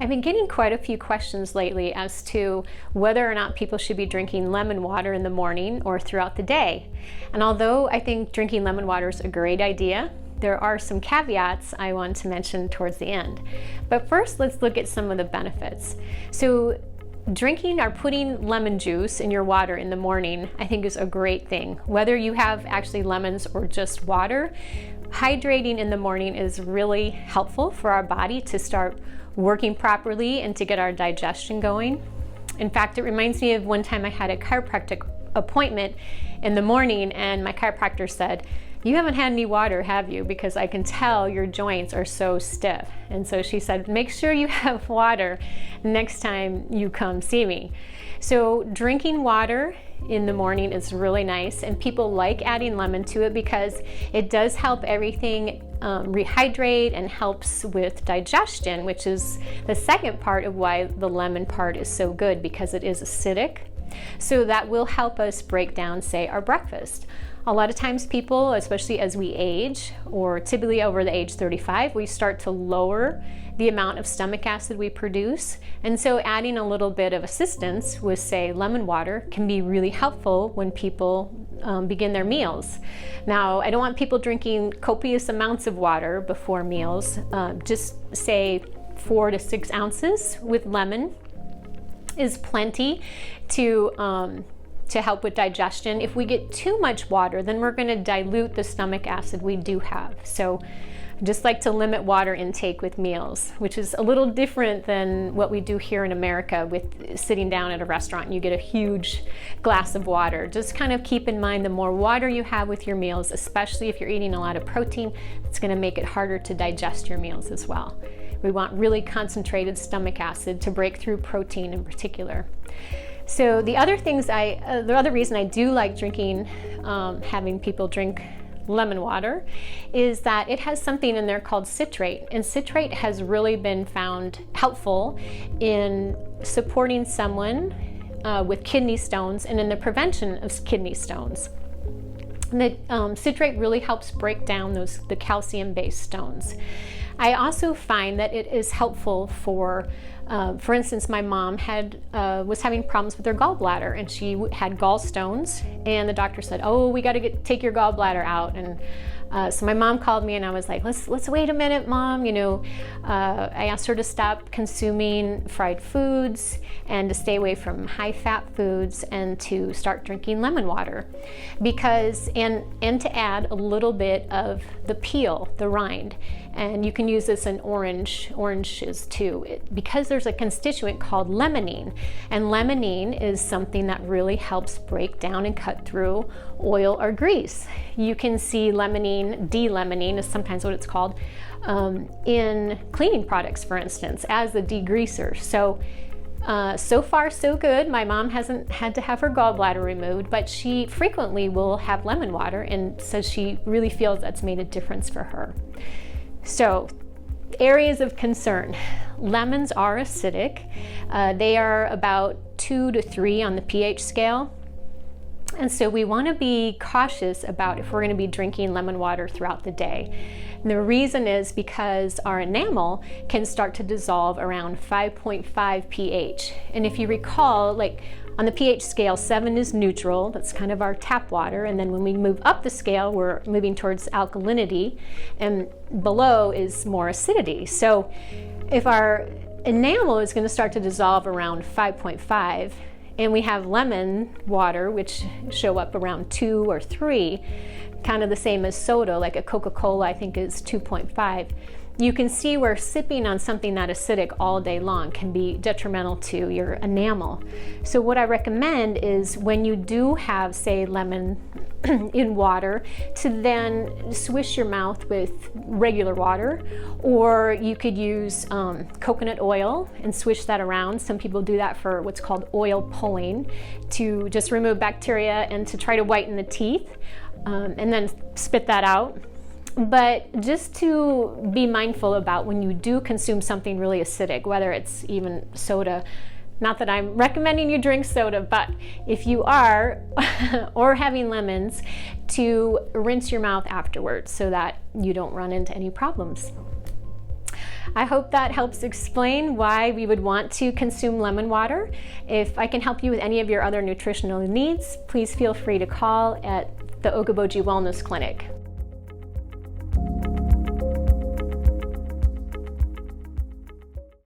I've been getting quite a few questions lately as to whether or not people should be drinking lemon water in the morning or throughout the day. And although I think drinking lemon water is a great idea, there are some caveats I want to mention towards the end. But first, let's look at some of the benefits. So drinking or putting lemon juice in your water in the morning, I think is a great thing. Whether you have actually lemons or just water, hydrating in the morning is really helpful for our body to start working properly and to get our digestion going. In fact, it reminds me of one time I had a chiropractic appointment in the morning and my chiropractor said, "You haven't had any water, have you? Because I can tell your joints are so stiff." And so she said, "Make sure you have water next time you come see me." So drinking water in the morning is really nice, and people like adding lemon to it because it does help everything rehydrate and helps with digestion, which is the second part of why the lemon part is so good, because it is acidic. So that will help us break down, say, our breakfast. A lot of times people, especially as we age, or typically over the age 35, we start to lower the amount of stomach acid we produce. And so adding a little bit of assistance with, say, lemon water can be really helpful when people begin their meals. Now, I don't want people drinking copious amounts of water before meals. Just say 4 to 6 ounces with lemon is plenty to help with digestion. If we get too much water, then we're going to dilute the stomach acid we do have. So I just like to limit water intake with meals, which is a little different than what we do here in America with sitting down at a restaurant and you get a huge glass of water. Just kind of keep in mind, the more water you have with your meals, especially if you're eating a lot of protein, it's going to make it harder to digest your meals as well. We want really concentrated stomach acid to break through protein in particular. So the other reason I do like drinking, having people drink lemon water, is that it has something in there called citrate. And citrate has really been found helpful in supporting someone with kidney stones and in the prevention of kidney stones. And the citrate really helps break down the calcium-based stones. I also find that it is helpful for instance, my mom was having problems with her gallbladder, and she had gallstones, and the doctor said, "Oh, we got to take your gallbladder out." And so my mom called me, and I was like, "Let's wait a minute, Mom." I asked her to stop consuming fried foods and to stay away from high-fat foods and to start drinking lemon water, and to add a little bit of the peel, the rind. And you can use this in oranges too, because there's a constituent called limonene. And limonene is something that really helps break down and cut through oil or grease. You can see limonene, D-limonene is sometimes what it's called, in cleaning products, for instance, as a degreaser. So far so good. My mom hasn't had to have her gallbladder removed, but she frequently will have lemon water and says she really feels that's made a difference for her. So, areas of concern. Lemons are acidic. They are about 2 to 3 on the pH scale. And so we want to be cautious about if we're going to be drinking lemon water throughout the day. And the reason is because our enamel can start to dissolve around 5.5 pH. And if you recall, like on the pH scale, 7 is neutral, that's kind of our tap water, and then when we move up the scale, we're moving towards alkalinity, and below is more acidity. So if our enamel is going to start to dissolve around 5.5, and we have lemon water, which show up around 2 or 3, kind of the same as soda, like a Coca-Cola I think is 2.5, you can see where sipping on something that acidic all day long can be detrimental to your enamel. So what I recommend is when you do have, say, lemon in water, to then swish your mouth with regular water, or you could use coconut oil and swish that around. Some people do that for what's called oil pulling, to just remove bacteria and to try to whiten the teeth, and then spit that out. But just to be mindful about when you do consume something really acidic, whether it's even soda, not that I'm recommending you drink soda, but if you are, or having lemons, to rinse your mouth afterwards so that you don't run into any problems. I hope that helps explain why we would want to consume lemon water. If I can help you with any of your other nutritional needs, please feel free to call at the Okoboji Wellness Clinic.